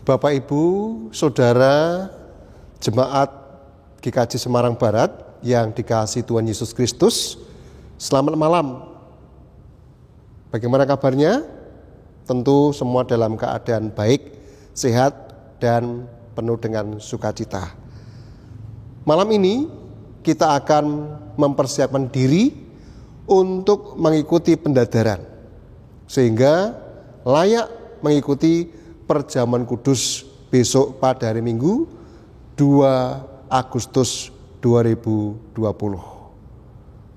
Bapak, Ibu, Saudara, Jemaat GKJ Semarang Barat yang dikasihi Tuhan Yesus Kristus, selamat malam. Bagaimana kabarnya? Tentu semua dalam keadaan baik, sehat, dan penuh dengan sukacita. Malam ini kita akan mempersiapkan diri untuk mengikuti pendadaran, sehingga layak mengikuti perjamuan kudus besok pada hari Minggu 2 Agustus 2020.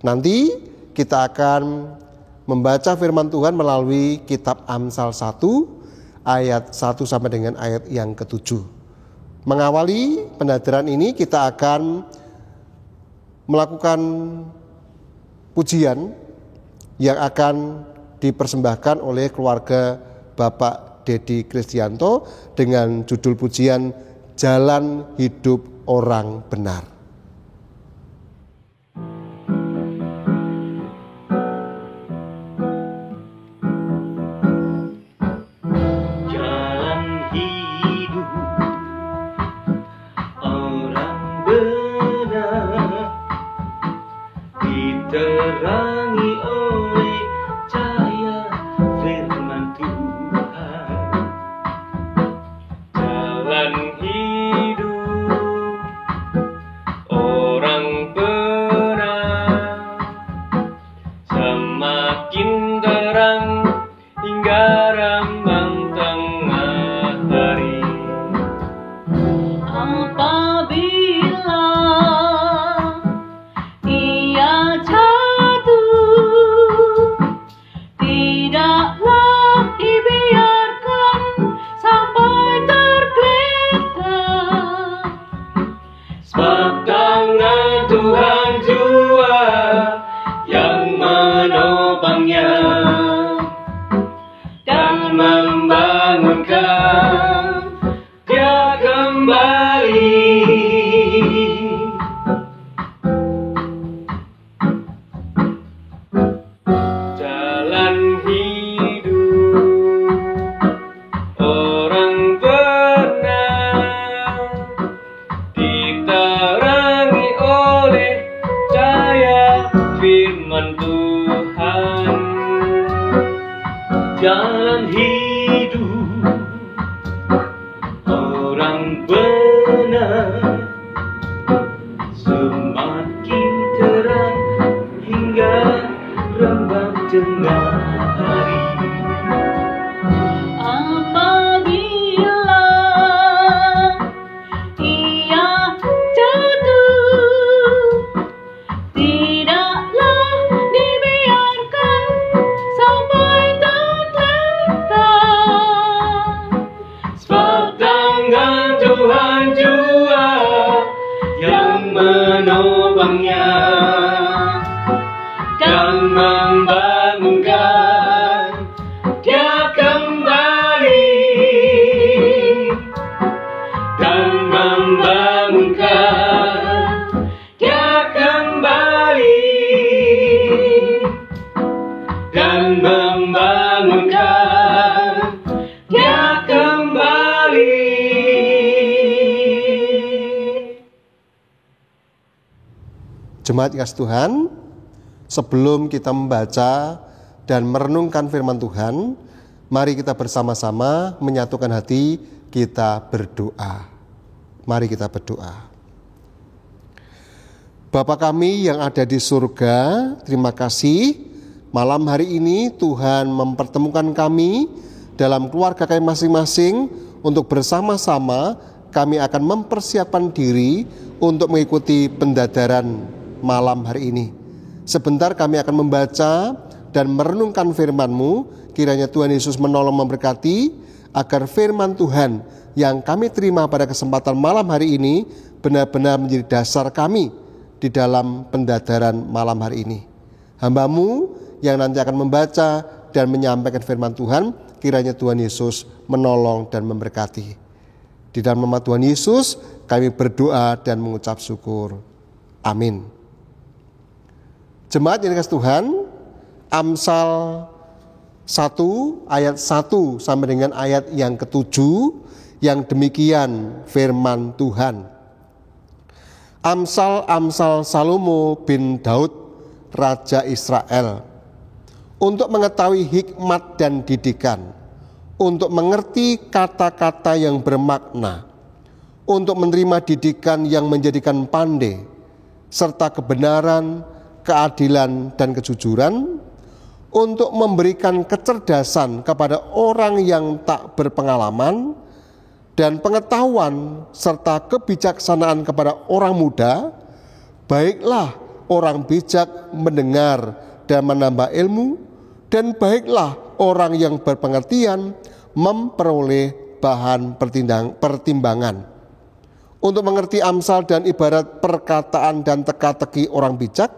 Nanti kita akan membaca firman Tuhan melalui kitab Amsal 1 ayat 1 sampai dengan ayat yang ke-7. Mengawali pendadaran ini kita akan melakukan pujian yang akan dipersembahkan oleh keluarga Bapak Dedi Kristianto dengan judul pujian Jalan Hidup Orang Benar. Jalan hidup orang benar diterangi oleh cahaya firman Tuhan. Jalan hidup orang benar semakin terang hingga rambang tengah hari. Apabila ia jatuh, tidaklah dibiarkan sampai tergeletak. Sebab tangan Tuhan jua yang menopangnya dan membangunkan dia kembali. Jalan hidup orang benar diterangi oleh cahaya firman Tuhan. Jalan hidup orang benar semakin terang hingga rambang tengah hari. Apabila ia jatuh, tidaklah dibiarkan sampai tergeletak. Sebab tangan Tuhan jua yang menopangnya dan membangunkan dia kembali, dan membangunkan dia kembali, dan membangunkan dia kembali. Jemaat yang kasih Tuhan, sebelum kita membaca dan merenungkan firman Tuhan, mari kita bersama-sama menyatukan hati, kita berdoa. Mari kita berdoa. Bapa kami yang ada di surga, terima kasih malam hari ini Tuhan mempertemukan kami dalam keluarga kami masing-masing untuk bersama-sama kami akan mempersiapkan diri untuk mengikuti pendadaran malam hari ini. Sebentar kami akan membaca dan merenungkan firman-Mu, kiranya Tuhan Yesus menolong memberkati agar firman Tuhan yang kami terima pada kesempatan malam hari ini benar-benar menjadi dasar kami di dalam pendadaran malam hari ini. Hamba-Mu yang nanti akan membaca dan menyampaikan firman Tuhan, kiranya Tuhan Yesus menolong dan memberkati. Di dalam nama Tuhan Yesus kami berdoa dan mengucap syukur. Amin. Jemaat yang dikasihi Tuhan, Amsal 1 ayat 1 sampai dengan ayat yang ke-7 Yang demikian firman Tuhan. Amsal Salomo bin Daud, Raja Israel, untuk mengetahui hikmat dan didikan, untuk mengerti kata-kata yang bermakna, untuk menerima didikan yang menjadikan pandai, serta kebenaran, keadilan, dan kejujuran, untuk memberikan kecerdasan kepada orang yang tak berpengalaman, dan pengetahuan serta kebijaksanaan kepada orang muda. Baiklah orang bijak mendengar dan menambah ilmu, dan baiklah orang yang berpengertian memperoleh bahan pertimbangan. Untuk mengerti amsal dan ibarat perkataan dan teka-teki orang bijak,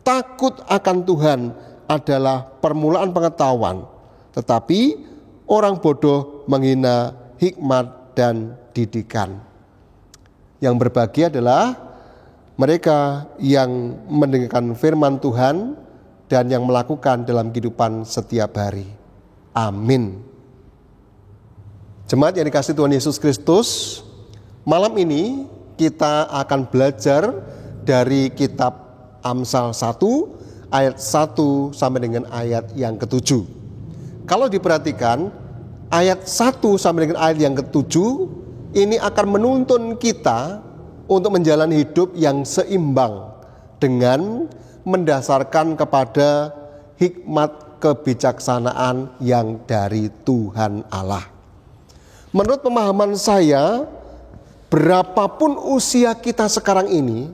takut akan Tuhan adalah permulaan pengetahuan, tetapi orang bodoh menghina hikmat dan didikan. Yang berbahagia adalah mereka yang mendengarkan firman Tuhan dan yang melakukan dalam kehidupan setiap hari. Amin. Jemaat yang dikasihi Tuhan Yesus Kristus, malam ini kita akan belajar dari kitab Amsal 1 ayat 1 sampai dengan ayat yang ke-7. Kalau diperhatikan, ayat 1 sampai dengan ayat yang ke-7 ini akan menuntun kita untuk menjalani hidup yang seimbang dengan mendasarkan kepada hikmat kebijaksanaan yang dari Tuhan Allah. Menurut pemahaman saya, berapapun usia kita sekarang ini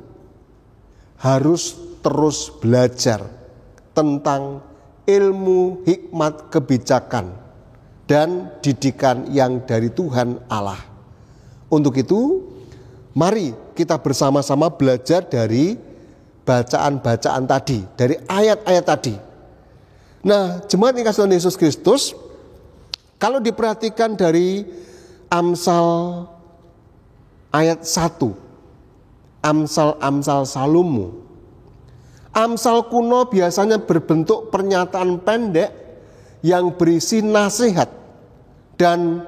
harus terus belajar tentang ilmu hikmat kebijakan dan didikan yang dari Tuhan Allah. Untuk itu, mari kita bersama-sama belajar dari bacaan-bacaan tadi, dari ayat-ayat tadi. Nah, jemaat yang dikasihi Tuhan Yesus Kristus, kalau diperhatikan dari Amsal ayat 1, Amsal Salomo. Amsal kuno biasanya berbentuk pernyataan pendek yang berisi nasihat dan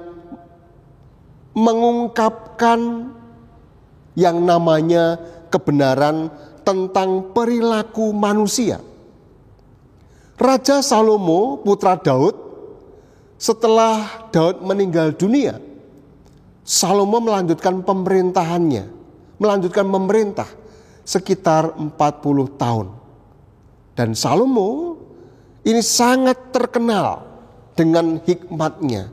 mengungkapkan yang namanya kebenaran tentang perilaku manusia. Raja Salomo, putra Daud, setelah Daud meninggal dunia, Salomo melanjutkan pemerintahannya, melanjutkan memerintah sekitar 40 tahun. Dan Salomo ini sangat terkenal dengan hikmatnya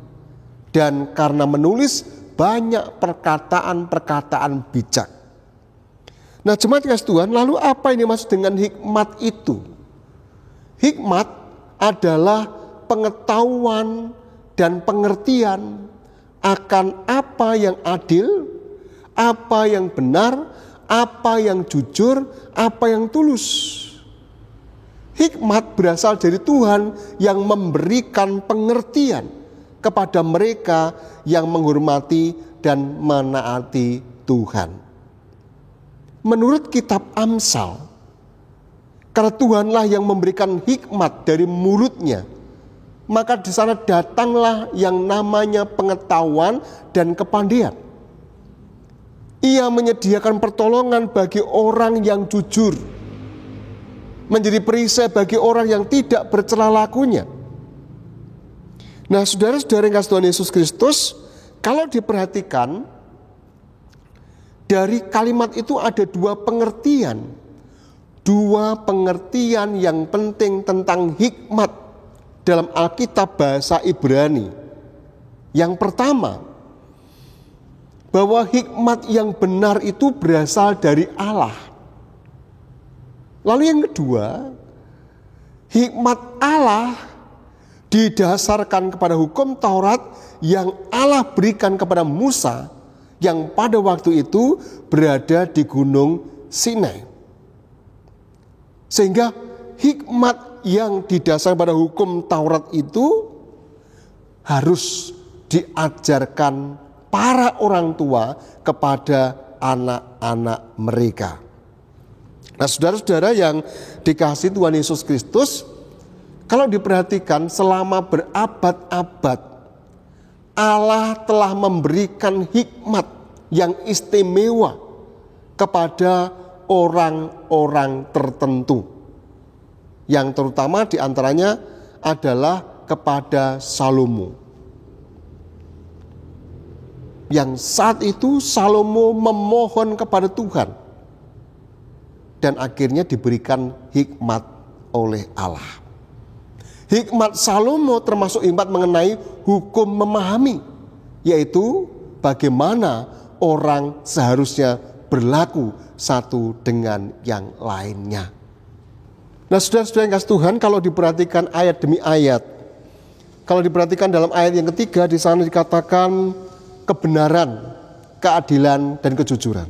dan karena menulis banyak perkataan-perkataan bijak. Nah, jemaat kasih Tuhan, lalu apa ini maksud dengan hikmat itu? Hikmat adalah pengetahuan dan pengertian akan apa yang adil, apa yang benar, apa yang jujur, apa yang tulus. Hikmat berasal dari Tuhan yang memberikan pengertian kepada mereka yang menghormati dan menaati Tuhan. Menurut kitab Amsal, karena Tuhanlah yang memberikan hikmat dari mulutnya, maka di sana datanglah yang namanya pengetahuan dan kepandaian. Ia menyediakan pertolongan bagi orang yang jujur, menjadi perisai bagi orang yang tidak bercela lakunya. Nah, saudara-saudara yang kasih Tuhan Yesus Kristus, kalau diperhatikan dari kalimat itu ada dua pengertian yang penting tentang hikmat dalam Alkitab bahasa Ibrani. Yang pertama, bahwa hikmat yang benar itu berasal dari Allah. Lalu yang kedua, hikmat Allah didasarkan kepada hukum Taurat yang Allah berikan kepada Musa yang pada waktu itu berada di Gunung Sinai. Sehingga hikmat yang didasarkan pada hukum Taurat itu harus diajarkan para orang tua kepada anak-anak mereka. Nah, saudara-saudara yang dikasihi Tuhan Yesus Kristus, kalau diperhatikan selama berabad-abad Allah telah memberikan hikmat yang istimewa kepada orang-orang tertentu, yang terutama diantaranya adalah kepada Salomo. Yang saat itu Salomo memohon kepada Tuhan dan akhirnya diberikan hikmat oleh Allah. Hikmat Salomo termasuk hikmat mengenai hukum memahami, yaitu bagaimana orang seharusnya berlaku satu dengan yang lainnya. Nah, saudara-saudara yang kasih Tuhan, kalau diperhatikan ayat demi ayat, kalau diperhatikan dalam ayat yang ketiga, di sana dikatakan kebenaran, keadilan, dan kejujuran.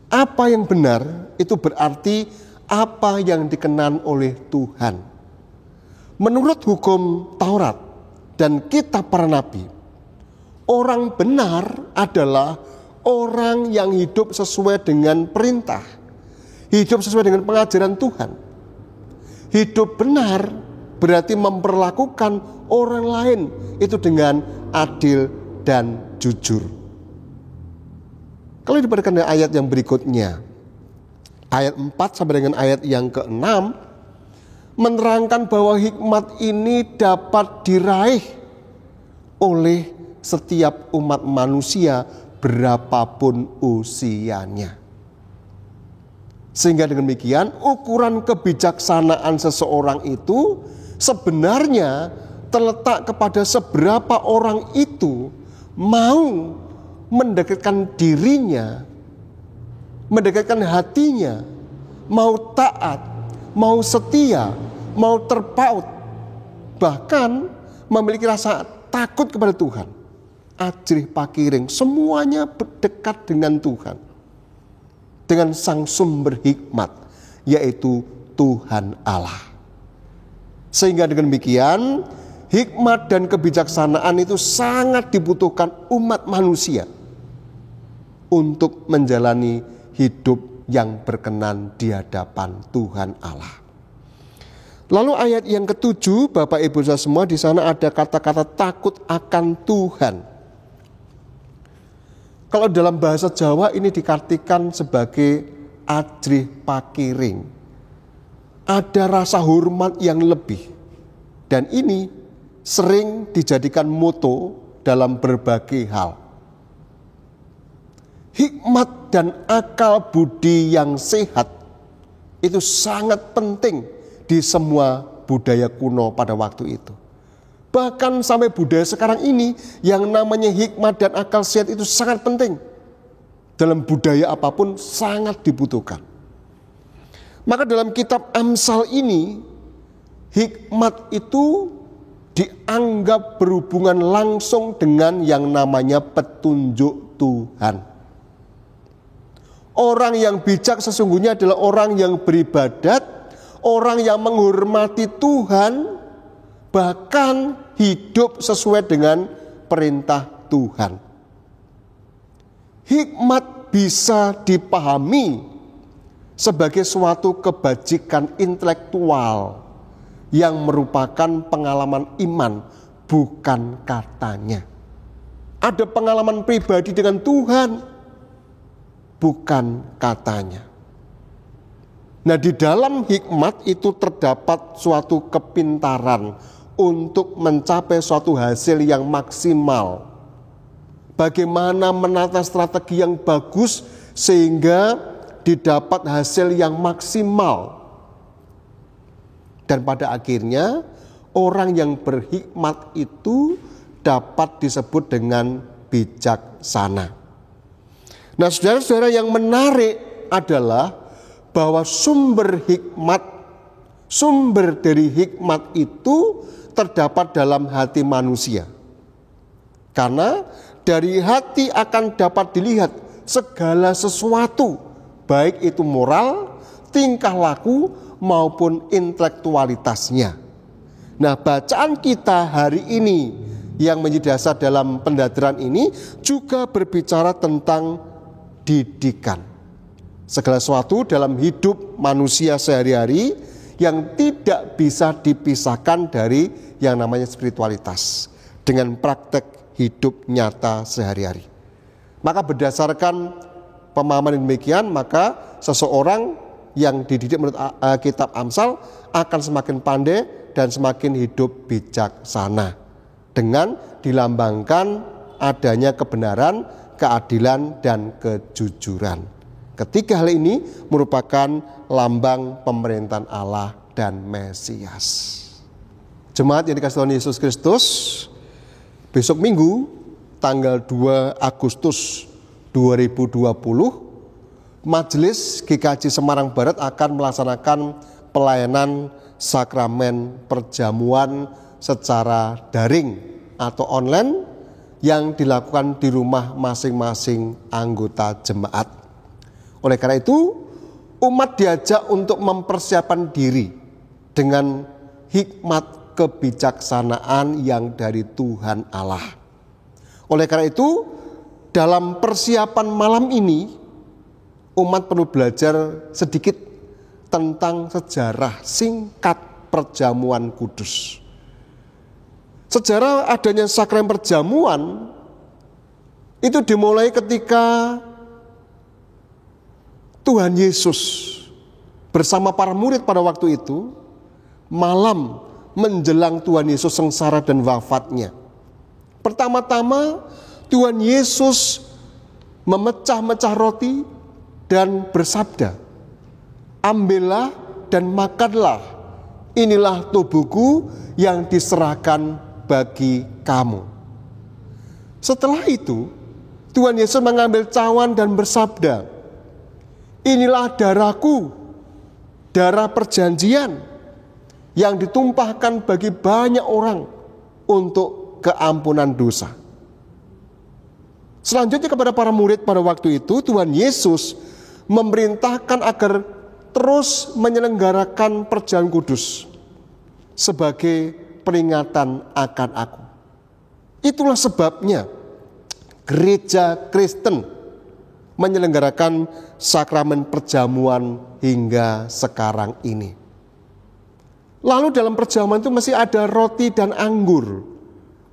Apa yang benar itu berarti apa yang dikenan oleh Tuhan. Menurut hukum Taurat dan kitab para nabi, orang benar adalah orang yang hidup sesuai dengan perintah, hidup sesuai dengan pengajaran Tuhan. Hidup benar berarti memperlakukan orang lain itu dengan adil dan jujur. Kalau diperhatikan dengan ayat yang berikutnya, ayat 4 sampai dengan ayat yang ke-6, menerangkan bahwa hikmat ini dapat diraih oleh setiap umat manusia berapapun usianya. Sehingga dengan demikian ukuran kebijaksanaan seseorang itu sebenarnya terletak kepada seberapa orang itu mau mendekatkan dirinya, mendekatkan hatinya, mau taat, mau setia, mau terpaut, bahkan memiliki rasa takut kepada Tuhan. Ajrih pakiring, semuanya dekat dengan Tuhan, dengan sang sumber hikmat, yaitu Tuhan Allah. Sehingga dengan demikian, hikmat dan kebijaksanaan itu sangat dibutuhkan umat manusia untuk menjalani hidup yang berkenan di hadapan Tuhan Allah. Lalu ayat yang ke-7, Bapak Ibu saudara semua, di sana ada kata-kata takut akan Tuhan. Kalau dalam bahasa Jawa ini diartikan sebagai ajrih pakiring. Ada rasa hormat yang lebih. Dan ini sering dijadikan moto dalam berbagai hal. Hikmat dan akal budi yang sehat itu sangat penting di semua budaya kuno pada waktu itu. Bahkan sampai budaya sekarang ini yang namanya hikmat dan akal sehat itu sangat penting. Dalam budaya apapun sangat dibutuhkan. Maka dalam kitab Amsal ini, hikmat itu dianggap berhubungan langsung dengan yang namanya petunjuk Tuhan. Orang yang bijak sesungguhnya adalah orang yang beribadat, orang yang menghormati Tuhan, bahkan hidup sesuai dengan perintah Tuhan. Hikmat bisa dipahami sebagai suatu kebajikan intelektual yang merupakan pengalaman iman, bukan katanya. Ada pengalaman pribadi dengan Tuhan, bukan katanya. Nah, di dalam hikmat itu terdapat suatu kepintaran untuk mencapai suatu hasil yang maksimal. Bagaimana menata strategi yang bagus sehingga didapat hasil yang maksimal. Dan pada akhirnya orang yang berhikmat itu dapat disebut dengan bijaksana. Nah, saudara-saudara, yang menarik adalah bahwa sumber dari hikmat itu terdapat dalam hati manusia. Karena dari hati akan dapat dilihat segala sesuatu, baik itu moral, tingkah laku, maupun intelektualitasnya. Nah, bacaan kita hari ini yang menjadi dasar dalam pendadaran ini juga berbicara tentang didikan. Segala sesuatu dalam hidup manusia sehari-hari yang tidak bisa dipisahkan dari yang namanya spiritualitas, dengan praktek hidup nyata sehari-hari. Maka berdasarkan pemahaman demikian, maka seseorang yang dididik menurut kitab Amsal akan semakin pandai dan semakin hidup bijaksana dengan dilambangkan adanya kebenaran, keadilan, dan kejujuran. Ketiga hal ini merupakan lambang pemerintahan Allah dan Mesias. Jemaat yang dikasihi Tuhan Yesus Kristus, besok Minggu tanggal 2 Agustus 2020, Majelis GKJ Semarang Barat akan melaksanakan pelayanan sakramen perjamuan secara daring atau online yang dilakukan di rumah masing-masing anggota jemaat. Oleh karena itu, umat diajak untuk mempersiapkan diri dengan hikmat kebijaksanaan yang dari Tuhan Allah. Oleh karena itu, dalam persiapan malam ini, umat perlu belajar sedikit tentang sejarah singkat perjamuan kudus. Sejarah adanya sakramen perjamuan itu dimulai ketika Tuhan Yesus bersama para murid pada waktu itu, malam menjelang Tuhan Yesus sengsara dan wafatnya. Pertama-tama Tuhan Yesus memecah-mecah roti dan bersabda, "Ambillah dan makanlah, inilah tubuhku yang diserahkan bagi kamu." Setelah itu, Tuhan Yesus mengambil cawan dan bersabda, "Inilah darahku, darah perjanjian yang ditumpahkan bagi banyak orang untuk keampunan dosa." Selanjutnya kepada para murid pada waktu itu, Tuhan Yesus memerintahkan agar terus menyelenggarakan perjamuan kudus sebagai peringatan akan aku. Itulah sebabnya gereja Kristen menyelenggarakan sakramen perjamuan hingga sekarang ini. Lalu dalam perjamuan itu masih ada roti dan anggur.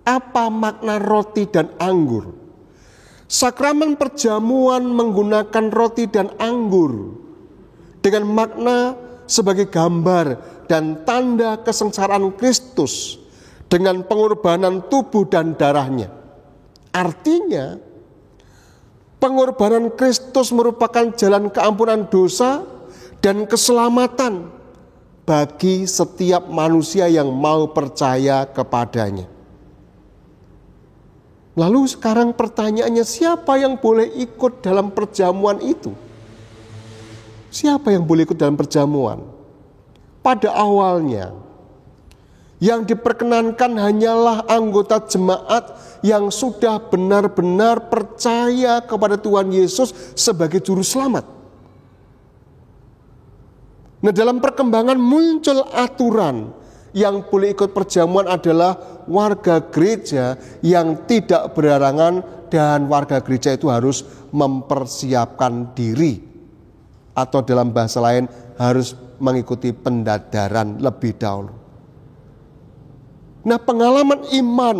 Apa makna roti dan anggur? Sakramen perjamuan menggunakan roti dan anggur dengan makna sebagai gambar dan tanda kesengsaraan Kristus dengan pengorbanan tubuh dan darahnya. Artinya, pengorbanan Kristus merupakan jalan keampunan dosa dan keselamatan bagi setiap manusia yang mau percaya kepadanya. Lalu sekarang pertanyaannya, siapa yang boleh ikut dalam perjamuan itu? Siapa yang boleh ikut dalam perjamuan? Pada awalnya, yang diperkenankan hanyalah anggota jemaat yang sudah benar-benar percaya kepada Tuhan Yesus sebagai juru selamat. Nah, dalam perkembangan muncul aturan yang boleh ikut perjamuan adalah warga gereja yang tidak berhalangan, dan warga gereja itu harus mempersiapkan diri, atau dalam bahasa lain harus mengikuti pendadaran lebih dahulu. Nah, pengalaman iman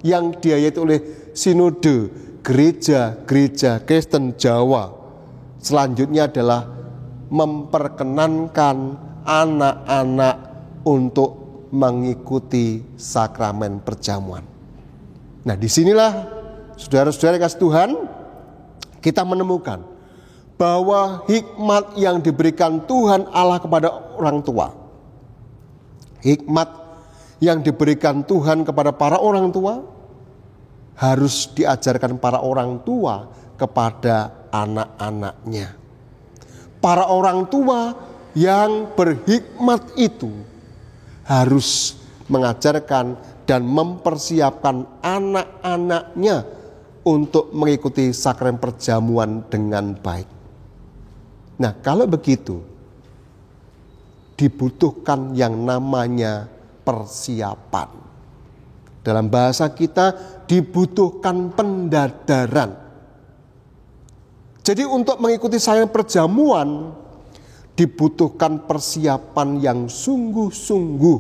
yang diayati oleh Sinode Gereja-Gereja Kristen Jawa selanjutnya adalah memperkenankan anak-anak untuk mengikuti sakramen perjamuan. Nah, disinilah saudara-saudara kasih Tuhan, kita menemukan bahwa hikmat yang diberikan Tuhan Allah kepada orang tua, hikmat yang diberikan Tuhan kepada para orang tua, harus diajarkan para orang tua kepada anak-anaknya. Para orang tua yang berhikmat itu harus mengajarkan dan mempersiapkan anak-anaknya untuk mengikuti sakramen perjamuan dengan baik. Nah, kalau begitu, dibutuhkan yang namanya persiapan. Dalam bahasa kita dibutuhkan pendadaran. Jadi untuk mengikuti sakramen perjamuan dibutuhkan persiapan yang sungguh-sungguh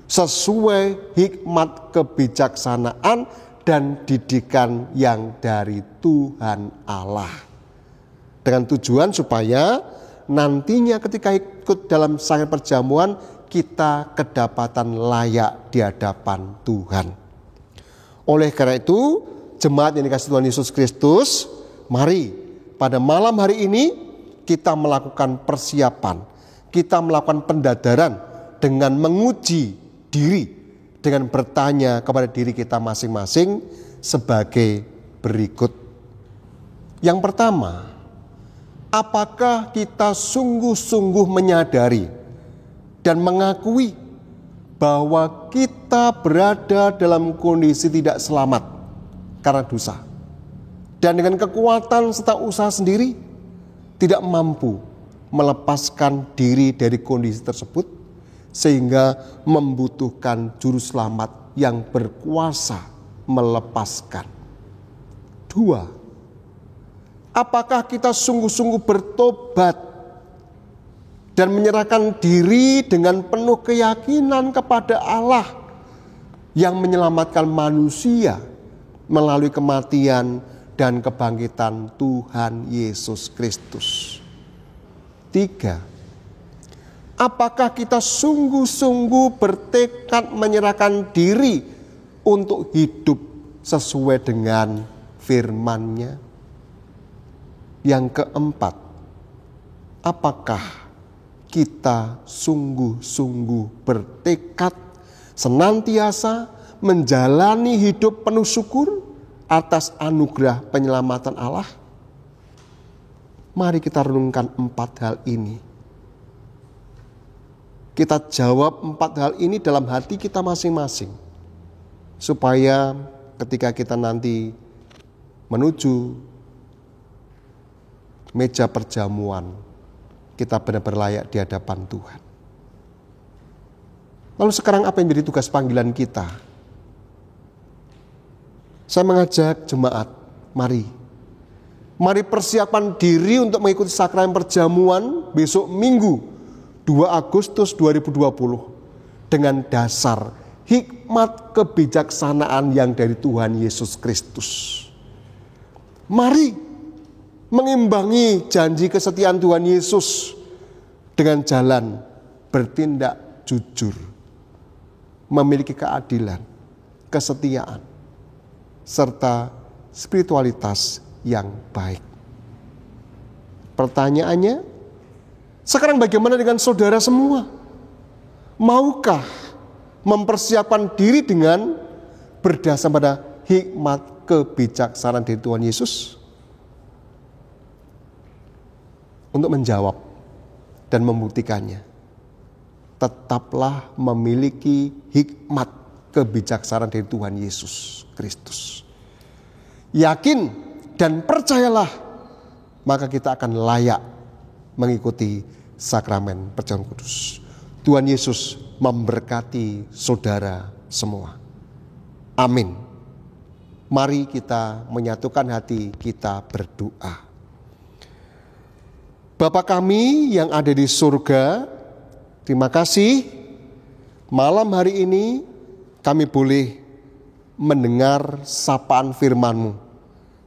sesuai hikmat kebijaksanaan dan didikan yang dari Tuhan Allah. Dengan tujuan supaya nantinya ketika ikut dalam sakramen perjamuan kita kedapatan layak di hadapan Tuhan. Oleh karena itu, jemaat yang dikasihi Tuhan Yesus Kristus, mari pada malam hari ini kita melakukan persiapan, kita melakukan pendadaran dengan menguji diri, dengan bertanya kepada diri kita masing-masing sebagai berikut. Yang pertama, apakah kita sungguh-sungguh menyadari dan mengakui bahwa kita berada dalam kondisi tidak selamat karena dosa, dan dengan kekuatan serta usaha sendiri tidak mampu melepaskan diri dari kondisi tersebut, sehingga membutuhkan juru selamat yang berkuasa melepaskan. 2. Apakah kita sungguh-sungguh bertobat dan menyerahkan diri dengan penuh keyakinan kepada Allah yang menyelamatkan manusia melalui kematian dan kebangkitan Tuhan Yesus Kristus? 3. Apakah kita sungguh-sungguh bertekad menyerahkan diri untuk hidup sesuai dengan firman-Nya? Yang keempat, apakah kita sungguh-sungguh bertekad senantiasa menjalani hidup penuh syukur atas anugerah penyelamatan Allah? Mari kita renungkan 4 hal ini. Kita jawab 4 hal ini dalam hati kita masing-masing, supaya ketika kita nanti menuju meja perjamuan, kita benar-benar layak di hadapan Tuhan. Lalu sekarang apa yang menjadi tugas panggilan kita? Saya mengajak jemaat, mari persiapan diri untuk mengikuti sakramen perjamuan besok Minggu 2 Agustus 2020 dengan dasar hikmat kebijaksanaan yang dari Tuhan Yesus Kristus. Mari mengimbangi janji kesetiaan Tuhan Yesus dengan jalan bertindak jujur, memiliki keadilan, kesetiaan, serta spiritualitas yang baik. Pertanyaannya, sekarang bagaimana dengan saudara semua? Maukah mempersiapkan diri dengan berdasar pada hikmat kebijaksanaan dari Tuhan Yesus? Untuk menjawab dan membuktikannya, tetaplah memiliki hikmat kebijaksanaan dari Tuhan Yesus Kristus. Yakin dan percayalah, maka kita akan layak mengikuti sakramen perjamuan kudus. Tuhan Yesus memberkati saudara semua. Amin. Mari kita menyatukan hati kita berdoa. Bapa kami yang ada di surga, terima kasih malam hari ini kami boleh mendengar sapaan firman-Mu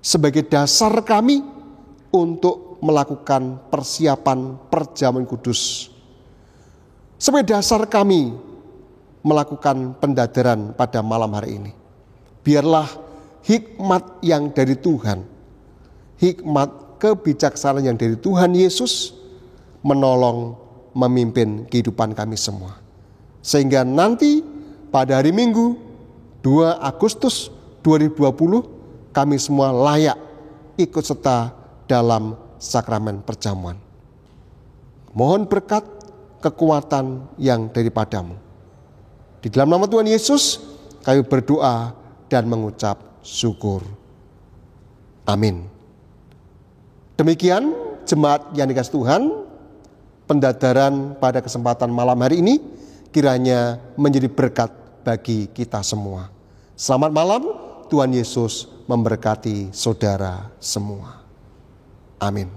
sebagai dasar kami untuk melakukan persiapan perjamuan kudus. Sebagai dasar kami melakukan pendadaran pada malam hari ini. Biarlah hikmat yang dari Tuhan, hikmat kebijaksanaan yang dari Tuhan Yesus menolong memimpin kehidupan kami semua. Sehingga nanti pada hari Minggu 2 Agustus 2020 kami semua layak ikut serta dalam sakramen perjamuan. Mohon berkat kekuatan yang daripadamu. Di dalam nama Tuhan Yesus kami berdoa dan mengucap syukur. Amin. Demikian jemaat yang dikasihi Tuhan, pendadaran pada kesempatan malam hari ini kiranya menjadi berkat bagi kita semua. Selamat malam, Tuhan Yesus memberkati saudara semua. Amin.